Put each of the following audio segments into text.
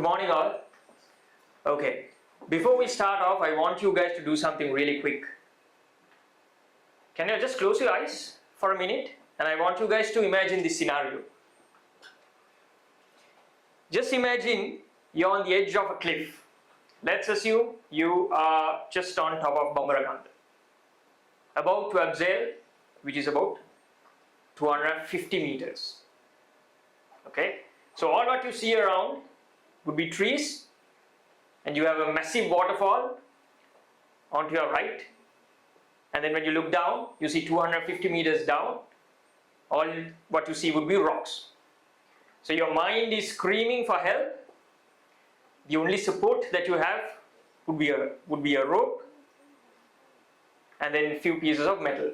morning all. Okay, before we start off, I want you guys to do something really quick. Can you just close your eyes for a minute? And I want you guys to imagine this scenario. Just imagine you're on the edge of a cliff. Let's assume you are just on top of Gayantha, about to abseil, which is about 250 meters. Okay, so all what you see around would be trees, and you have a massive waterfall onto your right, and then when you look down, you see 250 meters down, all what you see would be rocks. So your mind is screaming for help. The only support that you have would be a rope and then a few pieces of metal.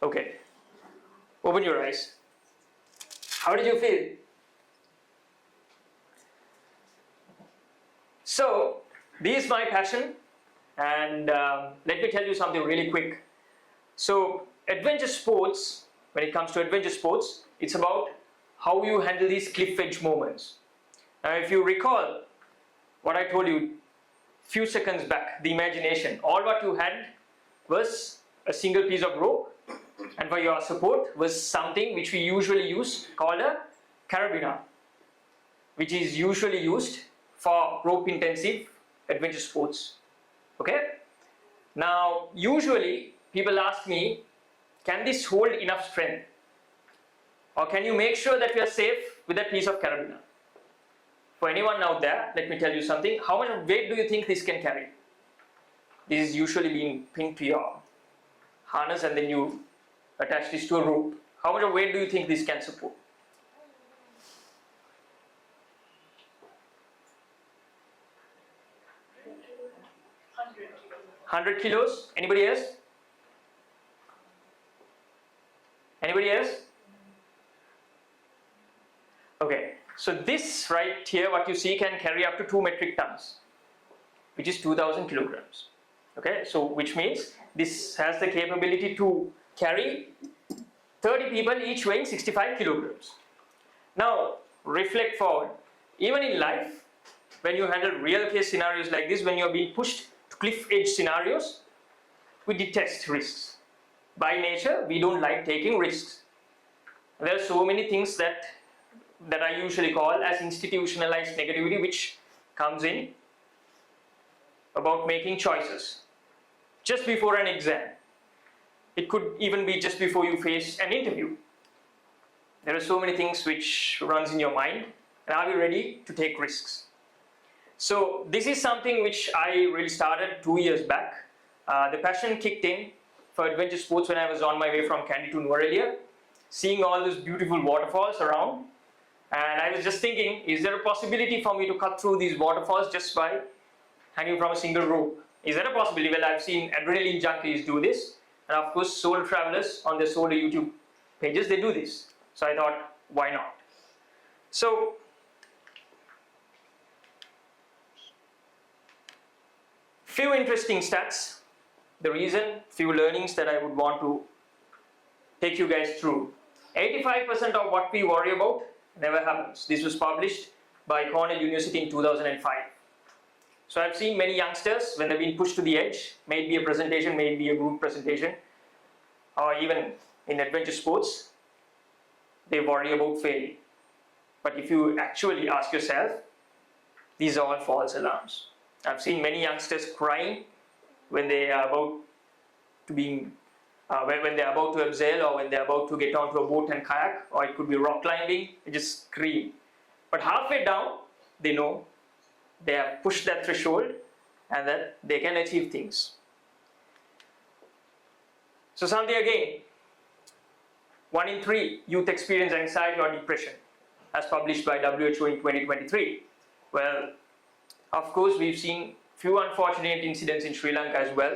Okay, open your eyes. How did you feel? So, this is my passion, and let me tell you something really quick. So, adventure sports, when it comes to adventure sports, it's about how you handle these cliff edge moments. Now, if you recall what I told you few seconds back, the imagination, all what you had was a single piece of rope, and for your support was something which we usually use called a carabiner, which is usually used for rope intensive adventure sports. Okay, now usually people ask me, can this hold enough strength, or can you make sure that we are safe with that piece of carabiner? For anyone out there, let me tell you something. How much weight do you think this can carry? This is usually being pinned to your harness, and then you attach this to a rope. How much weight do you think this can support? 100 kilos. Anybody else? Anybody else? Okay, so this right here, what you see, can carry up to 2 metric tons, which is 2000 kilograms. Okay, so which means this has the capability to carry 30 people, each weighing 65 kilograms. Now, reflect forward. Even in life, when you handle real case scenarios like this, when you're being pushed to cliff edge scenarios, we detest risks. By nature, we don't like taking risks. There are so many things that I usually call as institutionalized negativity, which comes in about making choices just before an exam. It could even be just before you face an interview. There are so many things which runs in your mind, and are we ready to take risks? So this is something which I really started 2 years back. The passion kicked in for adventure sports when I was on my way from Kandy to Nuwara, seeing all those beautiful waterfalls around, and I was just thinking, is there a possibility for me to cut through these waterfalls just by hanging from a single rope? Is there a possibility? Well, I've seen adrenaline junkies do this, and of course solo travelers on their solo YouTube pages, they do this. So I thought, why not? So few interesting stats, the reason, few learnings that I would want to take you guys through. 85% of what we worry about never happens. This was published by Cornell University in 2005. So I've seen many youngsters, when they've been pushed to the edge, may it be a presentation, may it be a group presentation, or even in adventure sports, they worry about failing. But if you actually ask yourself, these are all false alarms. I've seen many youngsters crying when they are about to when they're about to abseil, or when they're about to get onto a boat and kayak, or it could be rock climbing, they just scream. But halfway down, they know they have pushed that threshold and that they can achieve things. So something again, 1 in 3 youth experience anxiety or depression, as published by WHO in 2023. Well, of course, we've seen few unfortunate incidents in Sri Lanka as well,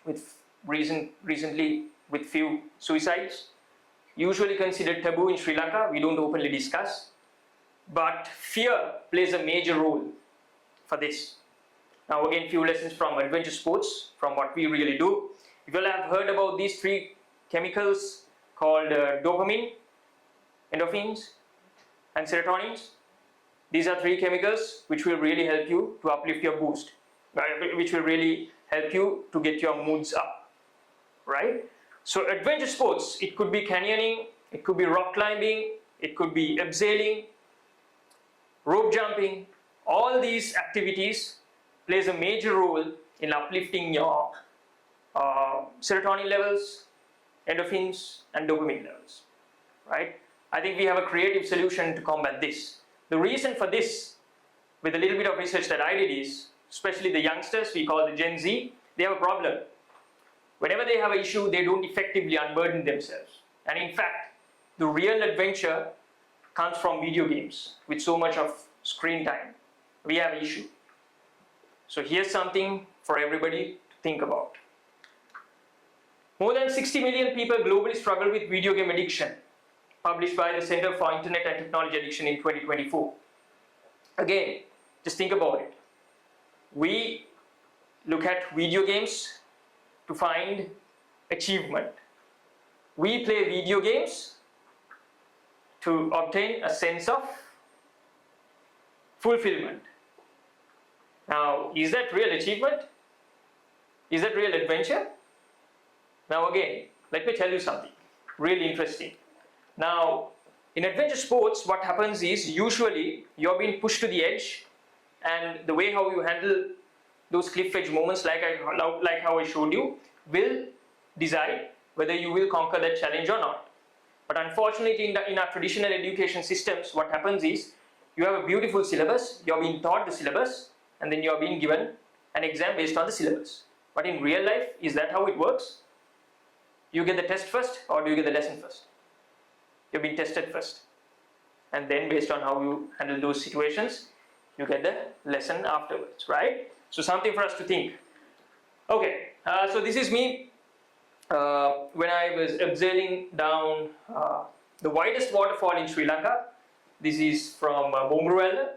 with recently with few suicides. Usually considered taboo in Sri Lanka, we don't openly discuss, but fear plays a major role for this. Now again, few lessons from adventure sports, from what we really do. If you all have heard about these 3 chemicals called dopamine, endorphins, and serotonins. These are three chemicals which will really help you to uplift your boost, which will really help you to get your moods up, right? So adventure sports, it could be canyoning, it could be rock climbing, it could be abseiling, rope jumping. All these activities plays a major role in uplifting your serotonin levels, endorphins, and dopamine levels, right? I think we have a creative solution to combat this. The reason for this, with a little bit of research that I did, is especially the youngsters, we call the Gen Z, they have a problem. Whenever they have an issue, they don't effectively unburden themselves. And in fact, the real adventure comes from video games with so much of screen time. We have an issue. So here's something for everybody to think about. More than 60 million people globally struggle with video game addiction, published by the Center for Internet and Technology Addiction in 2024. Again, just think about it. We look at video games to find achievement. We play video games to obtain a sense of fulfillment. Now, is that real achievement? Is that real adventure? Now again, let me tell you something really interesting. Now, in adventure sports, what happens is usually you're being pushed to the edge, and the way how you handle those cliff edge moments, like how I showed you, will decide whether you will conquer that challenge or not. But unfortunately, in our traditional education systems, what happens is you have a beautiful syllabus, you're being taught the syllabus, and then you're being given an exam based on the syllabus. But in real life, is that how it works? You get the test first, or do you get the lesson first? You're being tested first. And then based on how you handle those situations, you get the lesson afterwards, right? So something for us to think. Okay, so this is me when I was abseiling down the widest waterfall in Sri Lanka. This is from Bomruella.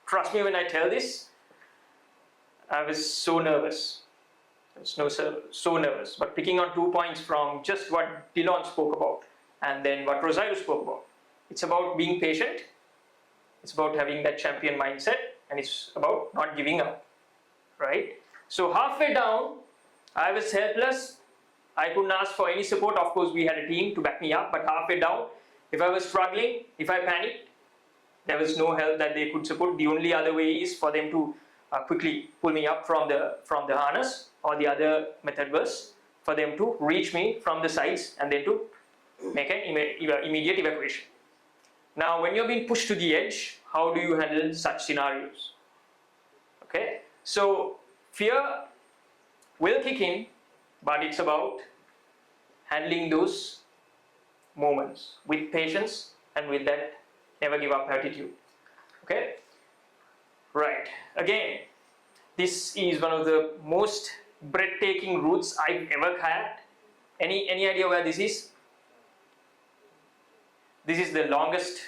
Trust me when I tell this, I was so nervous. I was so nervous. But picking on 2 points from just what Dylan spoke about and then what Rosario spoke about. It's about being patient. It's about having that champion mindset, and it's about not giving up, right? So halfway down, I was helpless. I couldn't ask for any support. Of course, we had a team to back me up, but halfway down, if I was struggling, if I panicked, there was no help that they could support. The only other way is for them to quickly pull me up from the harness, or the other method was for them to reach me from the sides and then to make an immediate evacuation. Now, when you're being pushed to the edge, how do you handle such scenarios? Okay, so fear will kick in, but it's about handling those moments with patience and with that never give up attitude. Okay, right. Again, this is one of the most breathtaking routes I've ever kayaked. Any idea where this is? This is the longest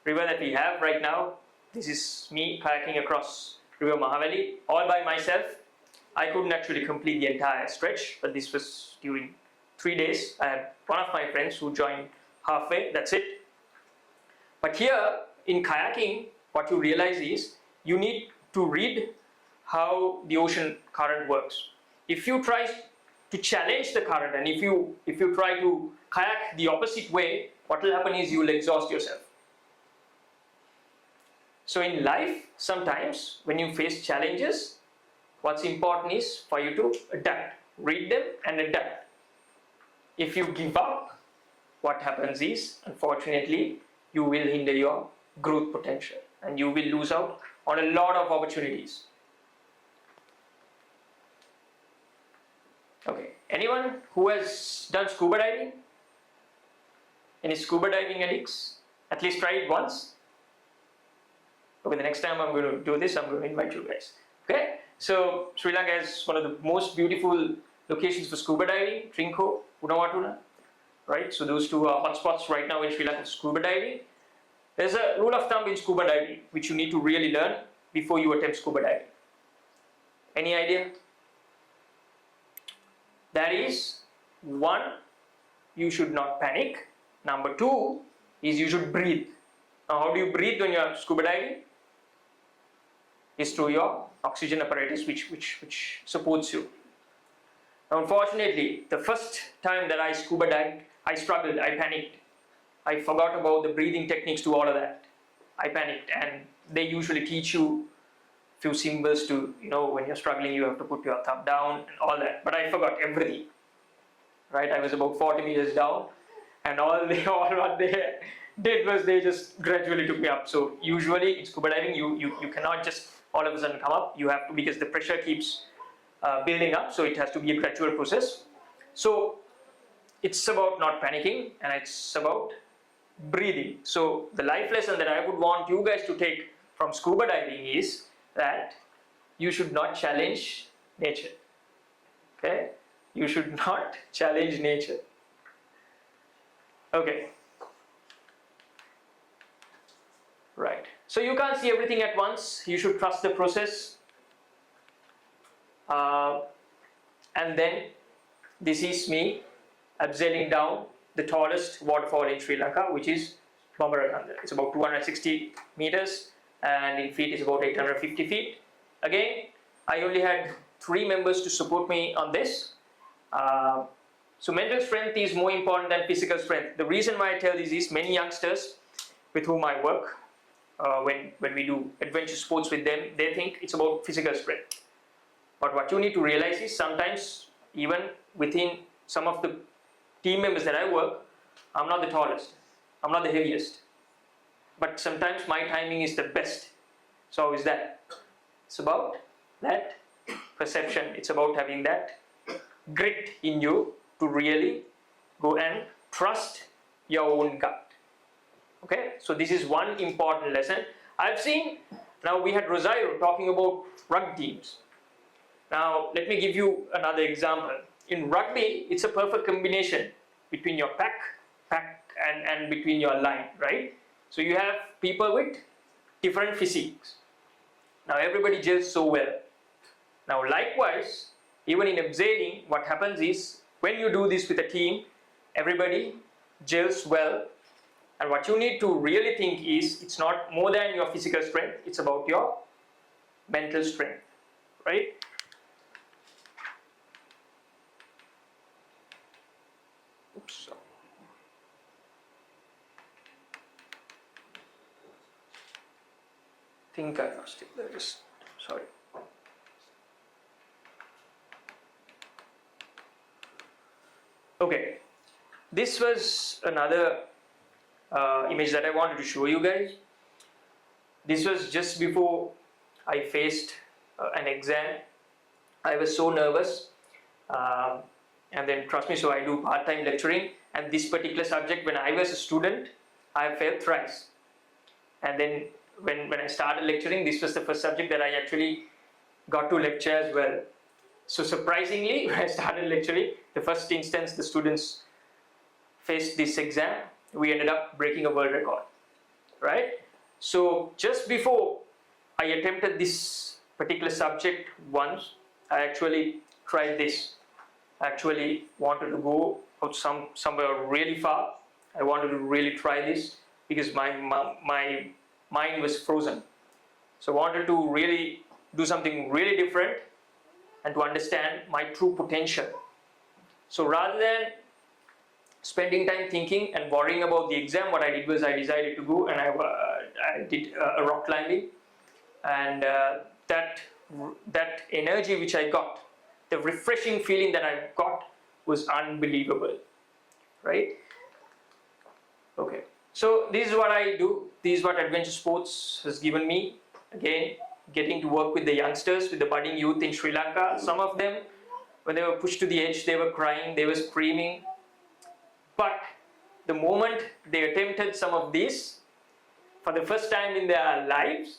river that we have right now. This is me kayaking across River Mahavali all by myself. I couldn't actually complete the entire stretch, but this was during 3 days. I had one of my friends who joined halfway, that's it. But here in kayaking, what you realize is you need to read how the ocean current works. If you try to challenge the current, and if you try to kayak the opposite way, what will happen is you will exhaust yourself. So in life, sometimes when you face challenges, what's important is for you to adapt. Read them and adapt. If you give up, what happens is, unfortunately, you will hinder your growth potential and you will lose out on a lot of opportunities. Okay, anyone who has done scuba diving? Any scuba diving addicts? At least try it once. Okay, the next time I'm going to do this, I'm going to invite you guys. Okay, so Sri Lanka is one of the most beautiful locations for scuba diving, Trinco, Unawatuna, right? So those two are hotspots right now in Sri Lanka for scuba diving. There's a rule of thumb in scuba diving which you need to really learn before you attempt scuba diving. Any idea? That is, 1, you should not panic. Number 2 is you should breathe. Now, how do you breathe when you are scuba diving? Is through your oxygen apparatus, which supports you. Now, unfortunately, the first time that I scuba dived, I struggled, I panicked. I forgot about the breathing techniques to all of that. I panicked, and they usually teach you few symbols to, when you're struggling, you have to put your thumb down and all that. But I forgot everything, right? I was about 40 meters down, and all what they did was they just gradually took me up. So usually in scuba diving, you cannot just all of a sudden come up. You have to, because the pressure keeps building up, so it has to be a gradual process. So it's about not panicking, and it's about breathing. So the life lesson that I would want you guys to take from scuba diving is that you should not challenge nature. Okay? You should not challenge nature. Okay. Right. So you can't see everything at once. You should trust the process. And then this is me abseiling down the tallest waterfall in Sri Lanka, which is Bambarakanda. It's about 260 meters, and in feet is about 850 feet. Again, I only had 3 members to support me on this. So mental strength is more important than physical strength. The reason why I tell this is many youngsters with whom I work, when we do adventure sports with them, they think it's about physical strength. But what you need to realize is sometimes even within some of the team members that I work, I'm not the tallest, I'm not the heaviest, but sometimes my timing is the best. So how is that? It's about that perception. It's about having that grit in you to really go and trust your own gut. Okay, so this is one important lesson. I've seen, now we had Rosario talking about rugby teams. Now let me give you another example. In rugby, it's a perfect combination between your pack and between your line, right? So you have people with different physiques. Now everybody gels so well. Now likewise, even in abseiling, what happens is when you do this with a team, everybody gels well. And what you need to really think is, it's not more than your physical strength, it's about your mental strength, right? Oops. I think I lost it. There it is. Sorry. Okay. This was another image that I wanted to show you guys. This was just before I faced an exam. I was so nervous. And then trust me, so I do part-time lecturing, and this particular subject, when I was a student, I failed thrice. And then when I started lecturing, this was the first subject that I actually got to lecture as well. So surprisingly, when I started lecturing, the first instance the students faced this exam, we ended up breaking a world record, right? So just before I attempted this particular subject once, I actually tried this. I actually wanted to go out somewhere really far. I wanted to really try this because my mind was frozen. So I wanted to really do something really different and to understand my true potential. So rather than spending time thinking and worrying about the exam, what I did was I decided to go and I did a rock climbing, and that energy which I got, the refreshing feeling that I got was unbelievable, right? Okay, so this is what I do. This is what adventure sports has given me. Again, getting to work with the youngsters, with the budding youth in Sri Lanka. Some of them, when they were pushed to the edge, they were crying, they were screaming. But the moment they attempted some of these, for the first time in their lives,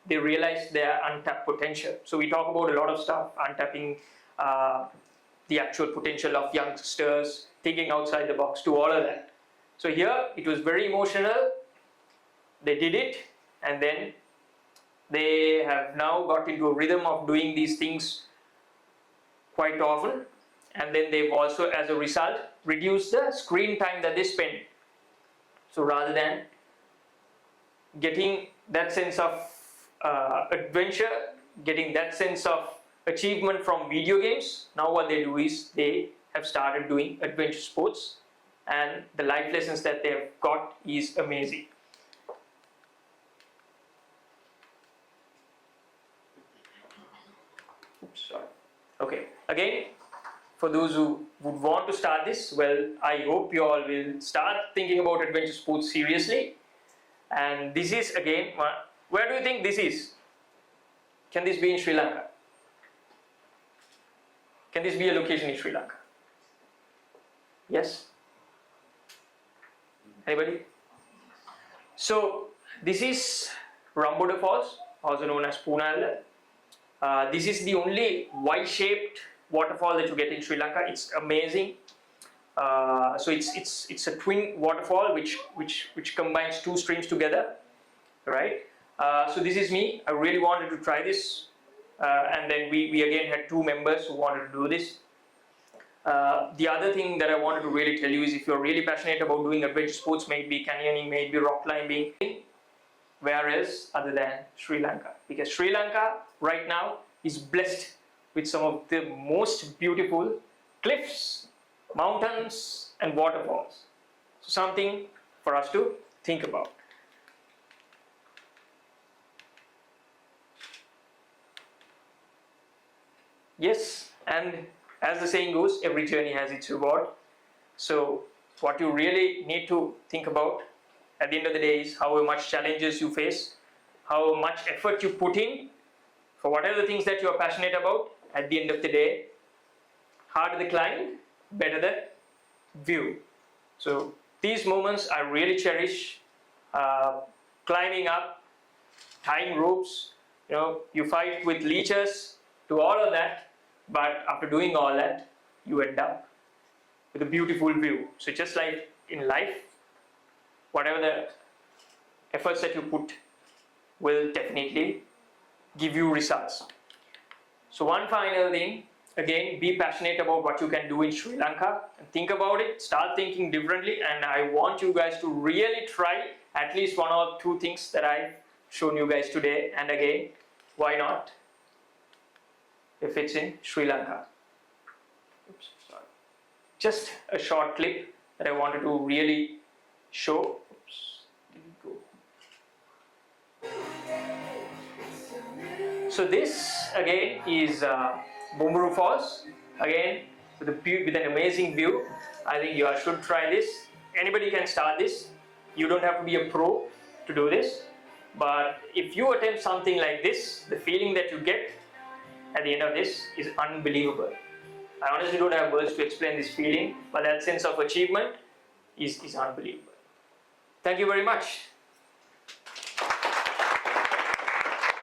they realized their untapped potential. So we talk about a lot of stuff, untapping the actual potential of youngsters, thinking outside the box, to all of that. So here it was very emotional. They did it, and then they have now got into a rhythm of doing these things quite often, and then they've also, as a result, reduced the screen time that they spend. So rather than getting that sense of adventure, getting that sense of achievement from video games. Now what they do is they have started doing adventure sports, and the life lessons that they have got is amazing. Oops, sorry. Okay, again, for those who would want to start this, well, I hope you all will start thinking about adventure sports seriously. And this is again, where do you think this is? Can this be in Sri Lanka? Can this be a location in Sri Lanka? Yes? Anybody? So this is Ramboda Falls, also known as Punalla. This is the only Y-shaped waterfall that you get in Sri Lanka. It's amazing. So it's a twin waterfall which combines two streams together, right? So this is me. I really wanted to try this, and then we again had two members who wanted to do this. The other thing that I wanted to really tell you is, if you're really passionate about doing adventure sports, maybe canyoning, maybe rock climbing, where else other than Sri Lanka? Because Sri Lanka right now is blessed with some of the most beautiful cliffs, mountains and waterfalls. So something for us to think about. Yes, and as the saying goes, every journey has its reward. So what you really need to think about at the end of the day is how much challenges you face, how much effort you put in for whatever the things that you are passionate about. At the end of the day, harder the climb, better the view. So these moments I really cherish. Climbing up, tying ropes, you fight with leeches, do all of that, but after doing all that, you end up with a beautiful view. So just like in life, whatever the efforts that you put will definitely give you results. So one final thing, again, be passionate about what you can do in Sri Lanka and think about it, start thinking differently, and I want you guys to really try at least one or two things that I've shown you guys today. And again, why not if it's in Sri Lanka? Oops, sorry. Just a short clip that I wanted to really show. Oops, didn't go. So this again is Boomeroo Falls, again with an amazing view. I think you all should try this. Anybody can start this. You don't have to be a pro to do this, but if you attempt something like this, the feeling that you get at the end of this is unbelievable. I honestly don't have words to explain this feeling, but that sense of achievement is unbelievable. Thank you very much.